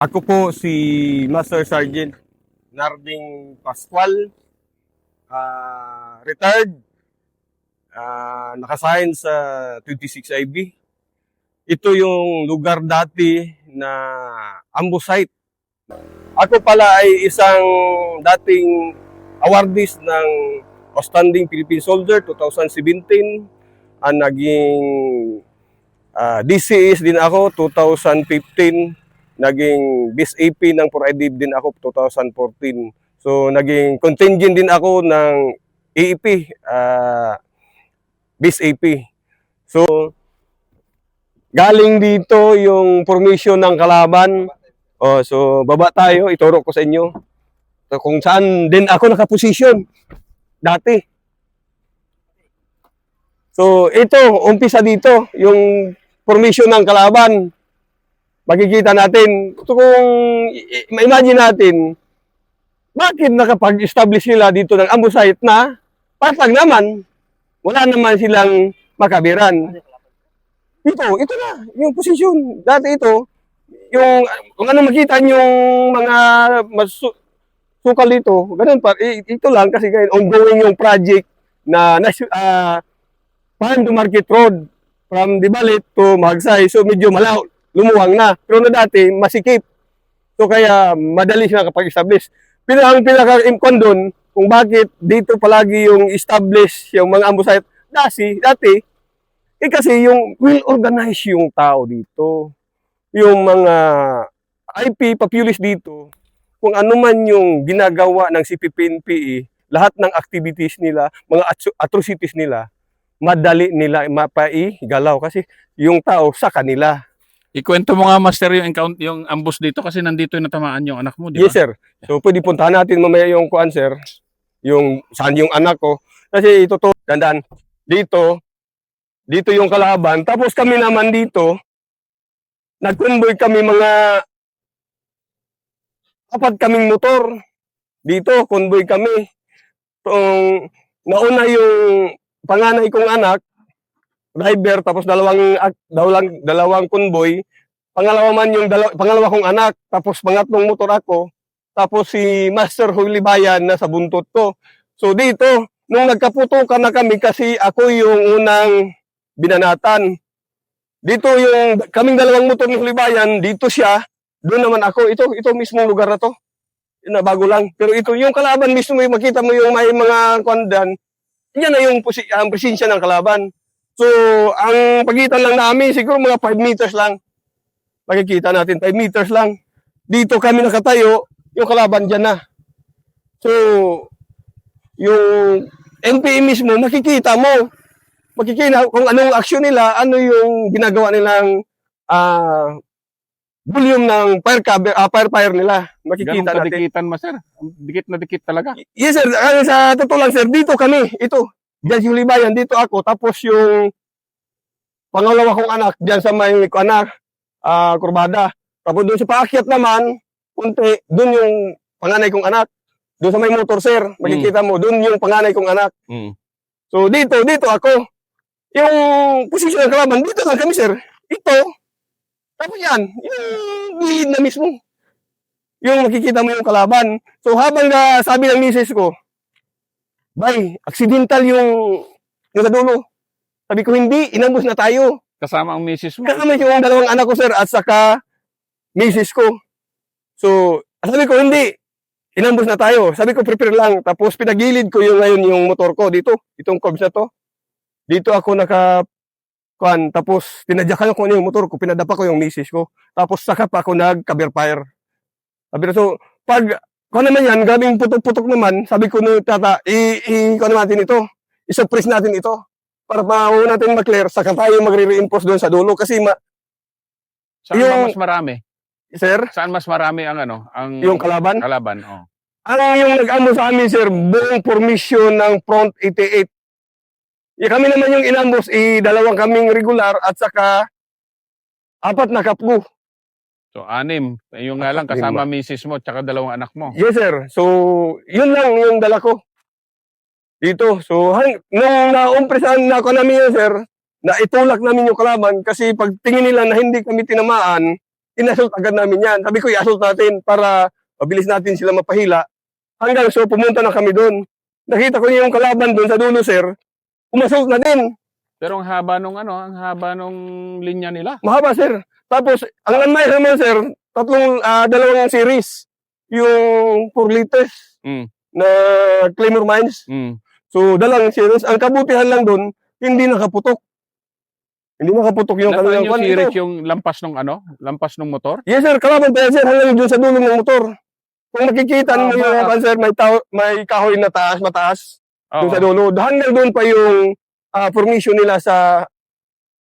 Ako po si Master Sergeant Narding Pascual, retired, nakasign sa 26 IB. Ito yung lugar dati na ambush site. Ako pala ay isang dating awardees ng Outstanding Philippine Soldier 2017. Naging DCS din ako 2015. Naging Base AP ng 4IDIB din ako 2014. So naging contingent din ako ng AEP, Base AP. So galing dito yung formation ng kalaban. So baba tayo, ituro ko sa inyo. So, kung saan din ako nakaposisyon dati. So ito, umpisa dito, yung formation ng kalaban. Makikita natin, kung ma-imagine natin, bakit nakapag-establish sila dito ng ambush site na patag naman, wala naman silang makabiran. Ito na, yung posisyon. Dati ito, yung, kung ano makita yung mga sukal dito, ganun pa, ito lang kasi ongoing yung project na Pan to Market Road from Dibalit to Magsay. So medyo malaw, lumuwang na. Pero na dati, masikip. So kaya madali siya kapag-establish. Pero ang pinaka-imkon doon, kung bakit dito palagi yung establish yung mga ambush site dati, kasi yung well-organized yung tao dito. Yung mga IP populace dito, kung ano man yung ginagawa ng CPP-NPA, lahat ng activities nila, mga atrocities nila, madali nila mapaigalaw kasi yung tao sa kanila. Ikwento mo nga, Master, yung ambush dito kasi nandito yung natamaan yung anak mo, di ba? Yes, sir. So, pwede puntahan natin mamaya yung kuan, sir. Yung saan yung anak ko. Kasi ito to, dandan. Dito yung kalaban. Tapos kami naman dito, nag-convoy kami mga 4 kaming motor. Dito, convoy kami. Nauna yung panganay kong anak, driver, tapos dalawang convoy. Pangalawa man yung pangalawa kong anak, tapos pangatlong motor ako, tapos si Master Hulibayan na sa buntot ko. So dito, nung nagkaputukan na kami kasi ako yung unang binanatan. Dito yung kaming dalawang motor ni Hulibayan, dito siya, doon naman ako. Ito mismong lugar na to. Na bago lang. Pero ito yung kalaban mismo, makita mo yung may mga kwandan, yan na yung presensya ng kalaban. So, ang pagitan lang namin, siguro mga 5 meters lang. Makikita natin, 5 meters lang. Dito kami nakatayo, yung kalaban dyan na. So, yung NPA mismo, makikita mo. Makikita kung anong action nila, ano yung ginagawa nilang volume ng fire nila. Makikita natin. Kadikitan, Master? Dikit na dikit talaga. Yes, sir. Sa totoo lang, sir, dito kami. Ito. Diyan si Hulibayan, dito ako. Tapos yung pangalawa kong anak, diyan sa may anak, kurbada. Tapos doon sa paakyat naman, punti, doon yung panganay kong anak. Doon sa may motor, sir, makikita mo, doon yung panganay kong anak. So dito ako. Yung posisyon ng kalaban, dito lang kami, sir. Ito. Tapos yan, yung gilid na mismo. Yung makikita mo yung kalaban. So habang sabi ng misis ko, bay, accidental yung kadulo. Sabi ko, hindi, inambus na tayo. Kasama ang misis mo? Kasama yung dalawang anak ko, sir, at saka misis ko. So, sabi ko, hindi, inambus na tayo. Sabi ko, prepare lang. Tapos pinagilid ko yung ngayon yung motor ko dito, itong cobs na to. Dito ako tapos tinadyakan ko yung motor ko, pinadapa ko yung misis ko. Tapos saka pa ako nag-cover fire. Sabi ko, so, pag kung naman yan, gabing putok-putok naman, sabi ko no, tata, kung natin ito, isuppress natin ito, para mauna natin ma-clear, saka tayo magre-reinforce doon sa dulo, kasi saan ba mas marami? Sir? Saan mas marami ang yung kalaban? Kalaban, oh. Yung nag-ambush sa amin, sir, buong formation ng Front 88. Kami naman yung inambush, 2 kaming regular, at saka 4 na kapgo. So, 6. Yung nga lang, kasama misis mo, tsaka 2 anak mo. Yes, sir. So, yun lang yung dala ko. Dito. So, nung naumpresahan na ako namin yun, sir, na itulak namin yung kalaban kasi pag tingin nila na hindi kami tinamaan, inassault agad namin yan. Sabi ko, i-assault natin para mabilis natin sila mapahila. Hanggang so, pumunta na kami doon. Nakita ko yung kalaban doon sa dulo, sir. Umassault na din. Pero ang haba nung linya nila. Mahaba, sir. Tapos, ang landmine naman, sir, dalawang series. Yung 4 liters Mm. na Claymore mines. Mm. So, dalawang series. Ang kabutihan lang doon, hindi nakaputok. Hindi nakaputok yung Nasaan yung kwan sirit ito. yung lampas ng motor? Yes, sir. Kalaban pa yan, sir. Hanggang doon sa dulo ng motor. Kung makikita mo yung kwan, sir, may kahoy na mataas. Doon sa Oo. dulo. Hanggang doon pa yung formation nila sa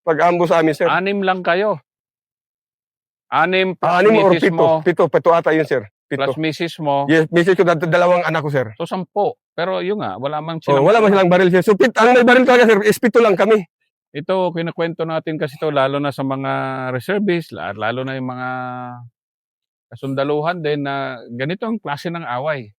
pag-ambo sa amin, sir. 6 lang kayo. 6 plus 6 or misis mo, 7. 7 ata yun, sir. 7. plus misis mo. Yes, misis ko dalawang anak ko, sir. So 10. Pero yun nga, wala mang Oh, silang. wala man silang baril, sir. So, ang may baril talaga, sir, is 7 lang kami. Ito, kinakwento natin kasi to lalo na sa mga reservists, lalo na yung mga kasundaluhan din na ganito ang klase ng away.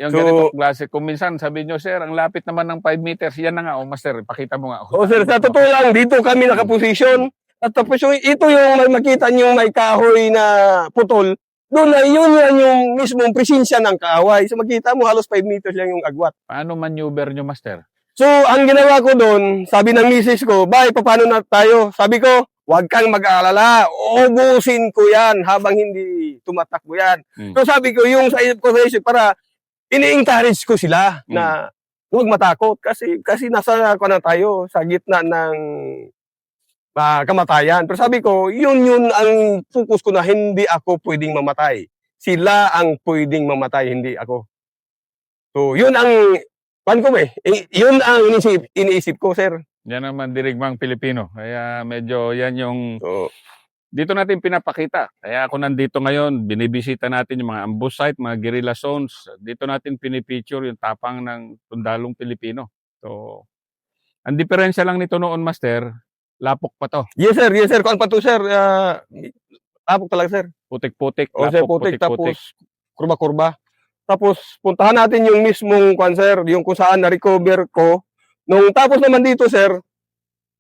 Yung So- ganito klase. Kung minsan sabi nyo, sir, ang lapit naman ng 5 meters, yan na nga, master, pakita mo nga. Oh, sir, sa totoo lang, dito kami nakaposisyon. At tapos ito yung makita niyo may kahoy na putol. Doon na yun yan yung mismong presensya ng kaaway. So makita mo halos 5 meters lang yung agwat. Paano maneuver nyo, master? So ang ginawa ko doon, sabi ng misis ko, "Bay, paano na tayo?" Sabi ko, "Huwag kang mag-aalala. Ubusin ko yan habang hindi tumatakbo yan." So sabi ko, yung sa isip para ini-encourage ko sila na huwag matakot kasi nasa na tayo sa gitna ng kamatayan. Pero sabi ko, yun ang focus ko na hindi ako pwedeng mamatay. Sila ang pwedeng mamatay, hindi ako. So, yun ang yun ang iniisip ko, sir. Yan naman dirigmang Pilipino. Kaya medyo yan yung So, dito natin pinapakita. Kaya ako nandito ngayon, binibisita natin yung mga ambush site, mga guerrilla zones. Dito natin pinipicture yung tapang ng sundalong Pilipino. So, ang diferensya lang nito noon, master, lapok pa to. yes, sir. Yes, sir. Kuan pa to, sir. Tapok talaga, sir. Putik-putik, O, sir, lapok, putik, putik-putik. tapos kurba-kurba. Tapos, puntahan natin yung mismong, kuan, sir, yung kung saan na-recover ko. Nung tapos naman dito, sir,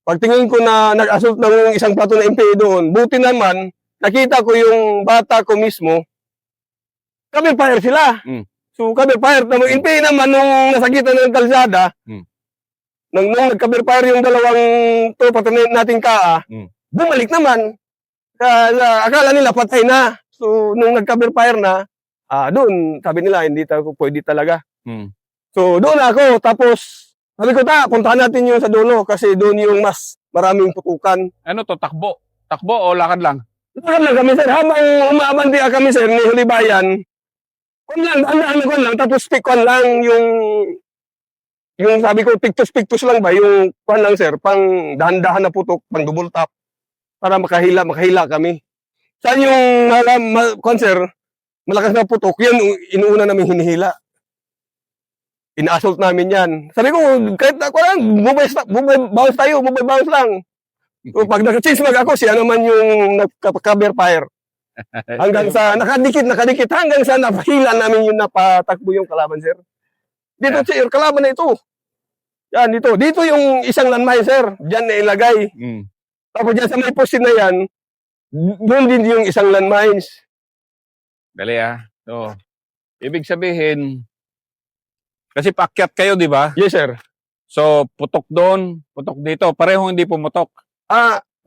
pagtingin ko na nag-assault ng isang plato na MP doon, buti naman, nakita ko yung bata ko mismo, cover fire sila. So, cover fire. MP naman, nung nasa gitna ng kalsada, nung nag-cover fire yung dalawang pati nating bumalik naman. Akala nila patay na. So, nung nag-cover fire na, doon, sabi nila, hindi tayo pwede talaga. So, doon ako. Tapos, sabi ko, puntahan natin yung sa dulo kasi doon yung mas maraming putukan. Ano to, takbo? Takbo o lakad lang? Lakad lang kami, sir. Habang umabandi kami, sir, ni Hulibayan, ano lang, tapos pikon lang yung sabi ko, pictus lang ba, yung kwan lang, sir, pang dahan-dahan na putok, pang double tap, para makahila kami. Saan yung, kwan, sir, malakas na putok, yan, inuuna namin hinihila. Ina-assault namin yan. Sabi ko, kahit ako lang, bounce lang. So, pag naka-change mag ako, siya naman yung nagka-cover fire. Hanggang sa, nakadikit, hanggang sa napahila namin yung napatakbo yung kalaban, sir. Dito, sir, kalaban na ito. Yan, dito. Dito yung isang landmine, sir. Diyan na ilagay. Tapos dyan sa may poste na yan, doon din yung isang landmines. Dali So, ibig sabihin, kasi paakyat kayo, di ba? Yes, sir. So, putok doon, putok dito. Parehong hindi pumutok.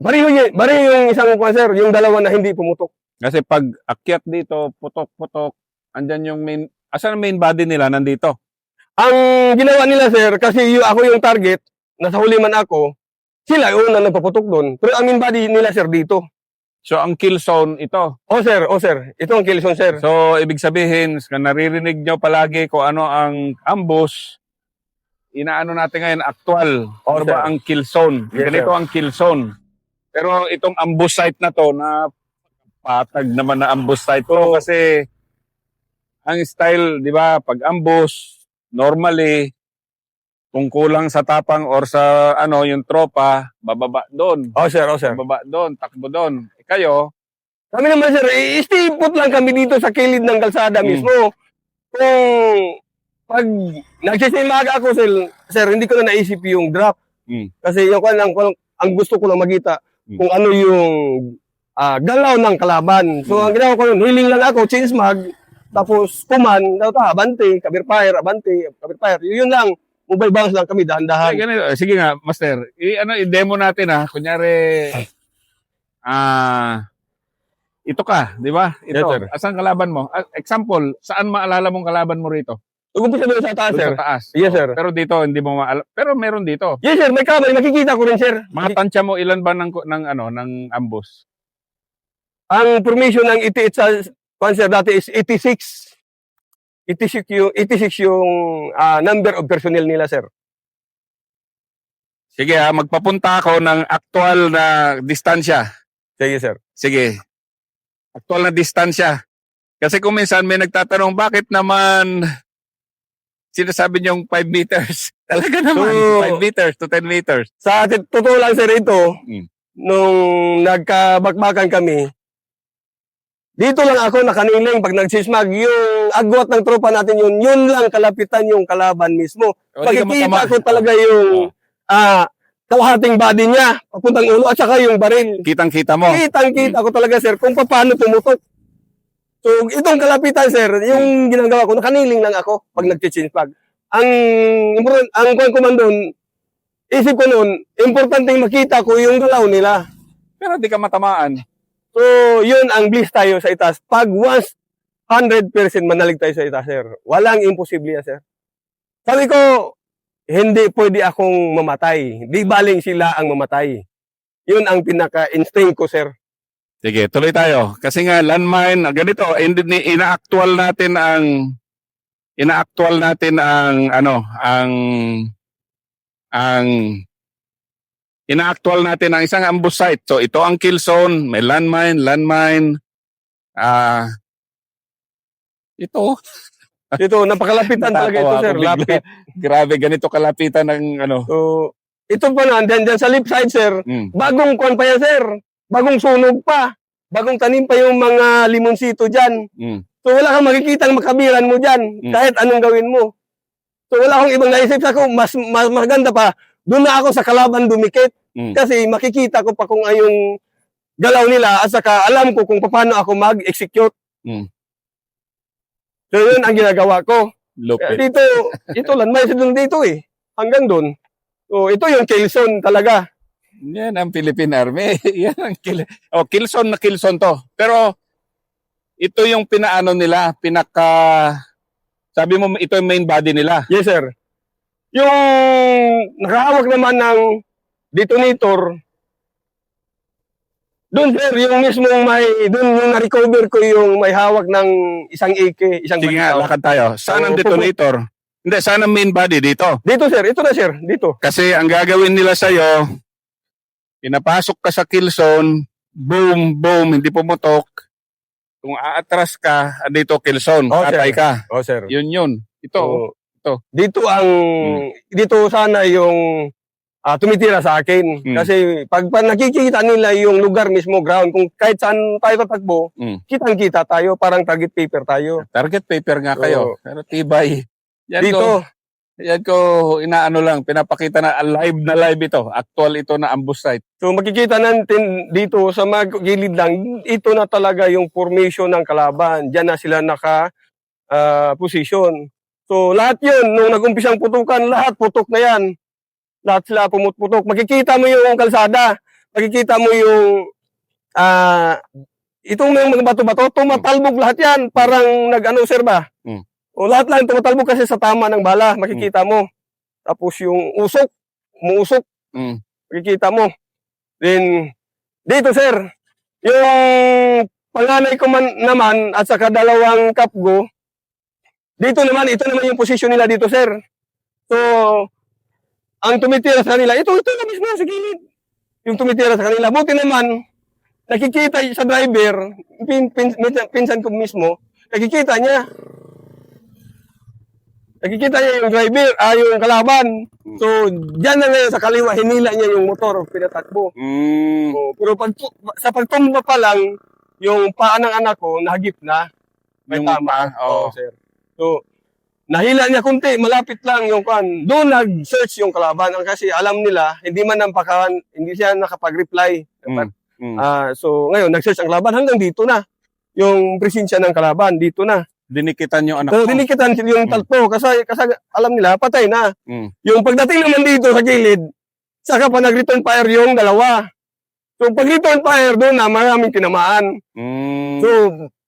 Bariho yung isang kwan, sir, yung dalawa na hindi pumutok. Kasi pag akyat dito, putok-putok, andyan yung main, asan ang main body nila? Nandito. Ang ginawa nila, sir, kasi ako yung target, nasa huli man ako, sila yung unang nagpaputok doon. Pero ang main body nila, sir, dito. So, ang kill zone ito. Oh, sir. Ito ang kill zone, sir. So, ibig sabihin, naririnig nyo palagi kung ano ang ambush, inaano natin ngayon, actual. Ano ba ang kill zone? Yes, Ganito sir. ang kill zone. Pero itong ambush site na to, na patag naman na ambush site to kasi ang style, di ba, pag ambush, normally, kung kulang sa tapang or sa yung tropa, bababa doon. Oh, sir. Bababa doon, takbo doon. Kayo, Kami naman, sir, stay put lang kami dito sa kilid ng kalsada mismo. Kung pag nagsisimaga ako, sir, hindi ko na naisip yung drop. Kasi yung ang gusto ko lang magita kung ano yung galaw ng kalaban. So, ang ginawa ko nun, hiling lang ako, change mag, tapos kuman, abante, kabir fire, abante, kabir fire. Yun lang, mobile bounce lang kami, dahan-dahan. Ay, ganito. Sige nga, Master. I-demo natin ha. Kunyari, ito ka, di ba? Yes, Ito. sir. Asan kalaban mo? Example, saan maalala mong kalaban mo rito? Umpisa doon sa taas, Doon sir. sa taas. Yes, sir. Pero dito, hindi mo maalala. Pero meron dito. Yes, sir, may kamay, nakikita ko rin, sir. Mga tansya mo, ilan ba ng ambush? Ang formation ng 88 sa sir, dati is 86. 86 yung number of personnel nila, sir. Sige ha, magpapunta ako ng aktual na distansya. Sige, sir. Sige. Aktual na distansya. Kasi kung minsan may nagtatanong, bakit naman sinasabi niyong 5 meters? Talaga naman, So, 5 meters to 10 meters. Sa totoo lang, sir, ito, Mm. nung nagkabakbakan kami, dito lang ako nakaniling pag nagsismag, yung agwat ng tropa natin yun lang kalapitan yung kalaban mismo. O, di ka Pagkikita matama. ko talaga yung kalahating body niya, papuntang ulo, at saka yung baril. Kitang-kita mo. Kitang-kita ko talaga, sir, kung paano tumutok. So, itong kalapitan, sir, yung ginagawa ko, nakaniling lang ako pag nag-change pag. Ang kwan ko man doon, isip ko noon, importanteng makita ko yung galaw nila. Pero di ka matamaan. So, yun ang bliss tayo sa itaas. Pag once 100% manalig tayo sa itaas, sir, walang imposible yan, sir. Sabi ko, hindi pwede akong mamatay. Di baling sila ang mamatay. Yun ang pinaka-instinct ko, sir. Sige, tuloy tayo. Kasi nga, landmine, ganito, ina-actual natin ang isang ambush site. So, ito ang kill zone, may landmine, ito, Ito, napakalapitan talaga ito, Natatawa sir. ako bigla. Lapit. grabe, ganito kalapitan ng So, ito pa na, dyan sa left side, sir, bagong kwan pa yan, sir. Bagong sunog pa. Bagong tanim pa yung mga limonsito dyan. So, wala kang makikitang makabiran mo dyan, kahit anong gawin mo. So, wala akong ibang naisip sa ko, mas maganda pa, doon na ako sa kalaban dumikit. Kasi makikita ko pa kung ayong galaw nila at saka alam ko kung paano ako mag-execute. So, yun ang ginagawa ko. Lupit. Ito lang, may doon dito eh. Hanggang doon. So, ito yung kill zone talaga. Yan ang Philippine Army. Yan ang kill zone na kill zone to. Pero, ito yung pinaano nila, sabi mo, ito yung main body nila. Yes, sir. Yung nakahawak naman ng detonator, doon, sir, yung mismong doon yung na-recover ko yung may hawak ng isang AK, isang Sige nga, balisaw. lakad tayo. Saan ang So, detonator? Hindi, saan ang main body dito? Dito, sir. Ito na, sir. Dito. Kasi ang gagawin nila sa'yo, pinapasok ka sa kill zone, boom, boom, hindi pumutok. Kung aatras ka, dito kill zone, Oh, atay sir. ka. Oh, sir. Yun. Ito. So, dito sana yung tumitira sa akin. Kasi pag nakikita nila yung lugar mismo, ground, kung kahit saan tayo tatakbo, kitang-kita tayo, parang target paper tayo. Target paper nga kayo. Pero tibay. Dito. Yan ko, inaano lang, pinapakita na live ito. Actual ito na ambush site. So makikita natin dito sa magilid lang, ito na talaga yung formation ng kalaban. Diyan na sila naka-position. So lahat yun, nung nag-umpisang putukan, lahat putok na yan. Lahat sila pumuputok. Makikita mo yung kalsada. Makikita mo yung itong mga bato-bato, tumatalbog lahat yan. Parang nag-ano, sir ba? O lahat lang tumatalbog kasi sa tama ng bala. Makikita mo. Tapos yung umuusok. Makikita mo. Then, dito, sir, yung panganay ko naman at saka dalawang kapgo, ito naman yung posisyon nila dito, sir. So, ang tumitira sa kanila, ito na mismo sa gilid. Yung tumitira sa kanila. Buti naman, nakikita sa driver, pinsan ko mismo, nakikita niya yung driver, yung kalaban. So, dyan na ngayon sa kaliwa, hinila niya yung motor, pinatakbo. Pero sa pagtumba pa lang, yung paa ng anak ko, nahagip na. May Yung tama. paa, oo. Sir. So, nahila niya kunti, malapit lang yung kan. Doon nag-search yung kalaban. Kasi alam nila, hindi siya nakapag-reply. So, ngayon, nag-search ang kalaban hanggang dito na. Yung presensya ng kalaban, dito na. Dinikitan yung anak So, mo. dinikitan yung talpo kasi alam nila, patay na. Mm. Yung pagdating naman dito sa gilid, saka pa nag-return fire yung dalawa. So, pag return fire, doon na maraming tinamaan. Mm. So,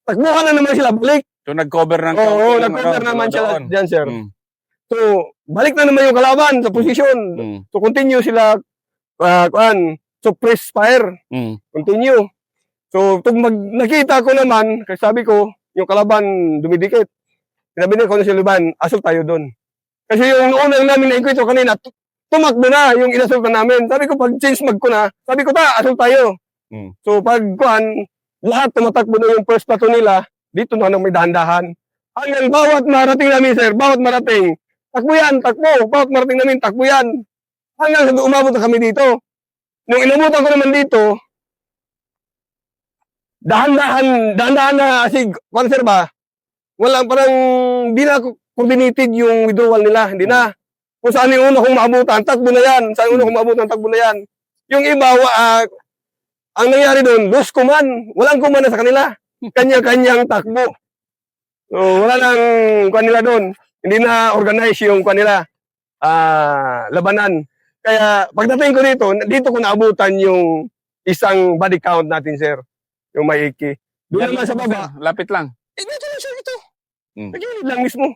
takbuhan na naman sila balik. So, nag-cover ng Oo, yung nag-cover naman sila doon. dyan, sir. Mm. So, balik na naman yung kalaban sa posisyon. Mm. So, continue sila, suppress fire. Mm. Continue. So, nakita ko naman, kasi sabi ko, yung kalaban dumidikit. Sinabi niya ko na si Liban, asol tayo doon. Kasi yung unang namin na-inquito kanina, tumakbo na yung inasultan namin. Sabi ko, pag change mag ko na, sabi ko, asol tayo. Mm. So, pag lahat tumatakbo na yung first platoon nila, dito na may dahan-dahan. Hanggang bawat marating namin, sir, bawat marating, takbo yan, takbo. Bawat marating namin, takbo yan. Hanggang sa umabot na kami dito. Nung inabutan ko naman dito, dahan-dahan na sir ba? Walang parang di na coordinated yung withdrawal nila, hindi na. Kung saan yung una kong maabutan, takbo na yan. Saan yung una kong maabutan, takbo na yan. Yung iba, ang nangyari doon, lost command. Walang command na sa kanila. Kanya-kanyang takbo. So, wala nang kanila doon. Hindi na organize yung kanila labanan. Kaya pagdating ko dito ko naabutan yung isang body count natin, sir. Yung may iki. Doon naman sa baba. Lapit lang. Dito lang siya ito. Mm. Nagilid lang mismo.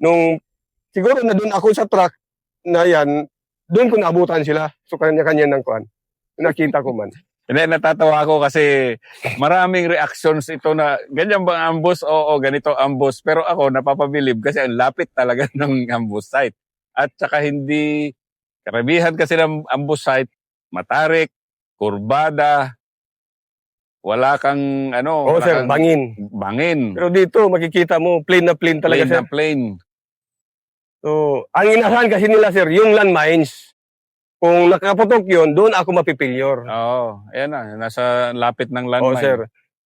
Nung siguro na doon ako sa truck na yan, doon ko naabutan sila. So kanya-kanya ng kuan. Nakita ko man. Hindi, natatawa ako kasi maraming reactions ito na ganyan bang ambush? Oo, ganito ambush. Pero ako napapabilib kasi ang lapit talaga ng ambush site. At saka hindi, karamihan kasi ng ambush site, matarik, kurbada, wala kang Oo, wala sir, kang bangin. bangin. Pero dito, makikita mo, plain na plain talaga, Plain sir. na plain. So, ang inasahan kasi nila, sir, yung landmines. Kung nakaputok yun, doon ako mapipilyor. Oo, ayan na, nasa lapit ng Oo, landmine. sir.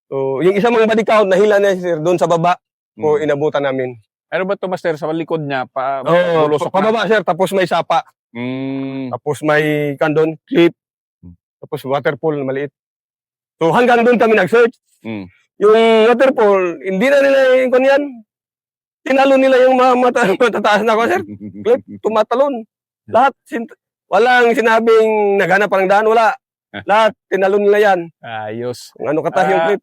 So, yung isang mga body count, nahila na, sir, doon sa baba ko inabutan namin. Ano ba ito, Master? Sa likod niya, Oo, bulusok na? pababa, sir, tapos may sapa. Tapos may kandon, clip. Tapos waterfall na maliit. So hanggang doon kami nag-search. Yung waterfall, hindi na nila yung kanyan. Tinalo nila yung matataas na ko, sir. Clip, tumatalon. Lahat, walang sinabing naghanap pa ng daan, wala. Lahat, tinalo nila yan. Ayos. Kung ano kataas yung clip.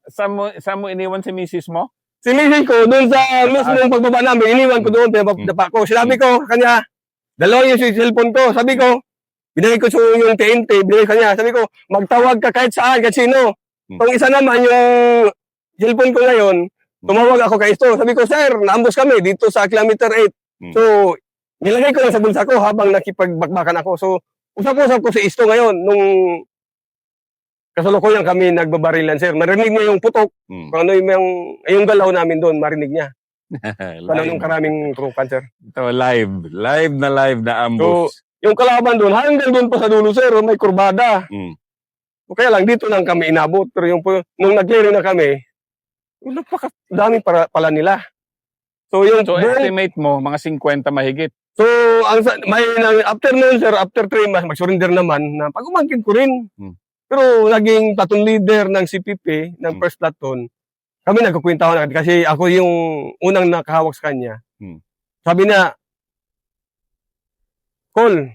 Saan mo iniwan si misis mo? Si misis ko, doon sa mismong pagbaba namin, iniwan ko doon, pinapapa ko. Sinabi ko, kanya, dalawa yung cellphone ko. Sabi ko, binigay ko yung TNT, binigay ko kanya. Sabi ko, magtawag ka kahit saan, kahit sino. Kung isa naman yung cellphone ko ngayon, tumawag ako kay Isto. Sabi ko, sir, naambos kami dito sa kilometer 8. So, nilagay ko lang sa bulsa ko habang nakipagbakbakan ako. So, usap-usap ko si Isto ngayon nung kasalukuyan kami nagbabarilan, sir. Marinig niya yung putok. Kung ano yung galaw namin doon, marinig niya. Paano yung karaming trukan, sir. Ito, live na ambush. So, yung kalaban doon, hanggang doon pa sa dulo, sir, may kurbada. Kaya lang, dito lang kami inabot. Pero nung nag-clearing na kami, napakadami pala nila. So, estimate mo, mga 50 mahigit. So, after noon, sir, after 3 months, mag-surrender naman na pag-umangkin ko rin. Pero naging platoon leader ng CPP, ng first platoon, kami nagkukwentahan na kasi ako yung unang nakahawak sa kanya. Sabi niya, Col,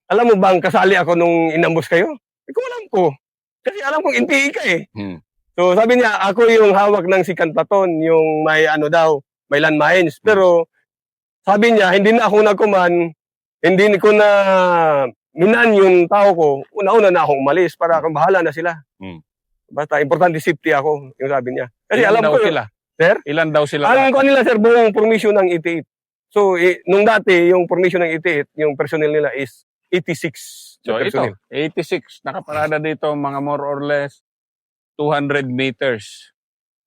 alam mo bang kasali ako nung inambos kayo? Kung alam ko. Kasi alam kong NPE ka eh. So sabi niya, ako yung hawak ng second platoon, yung may may landmines. Pero sabi niya, hindi na ako nagkuman, hindi ko na minan yung tao ko, una-una na akong umalis para akong bahala na sila. Basta importante safety ako, yung sabi niya. Kasi Ilan alam daw ko, sila? Sir? Ilan daw sila? Ang ko nila, sir, buong formation ng 88. So, nung dati, yung formation ng 88, yung personnel nila is 86. So ito, 86, nakaparada dito mga more or less 200 meters.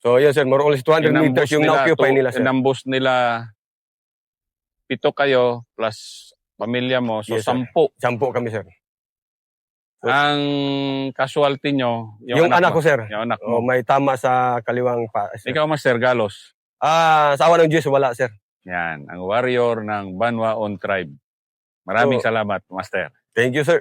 So yun, sir, more or less 200 meters yung na-occupy nila, sir. Inambos nila 7 kayo plus pamilya mo, so Yes, sir. 10. 10 kami, sir. Ang casualty nyo, Yung anak ko, sir. Yung anak mo. May tama sa kaliwang pa, sir. Ikaw, Master Galos. Sa awa ng Diyos, wala, sir. Yan, ang warrior ng Banwa On Tribe. Maraming salamat, Master. Thank you, sir.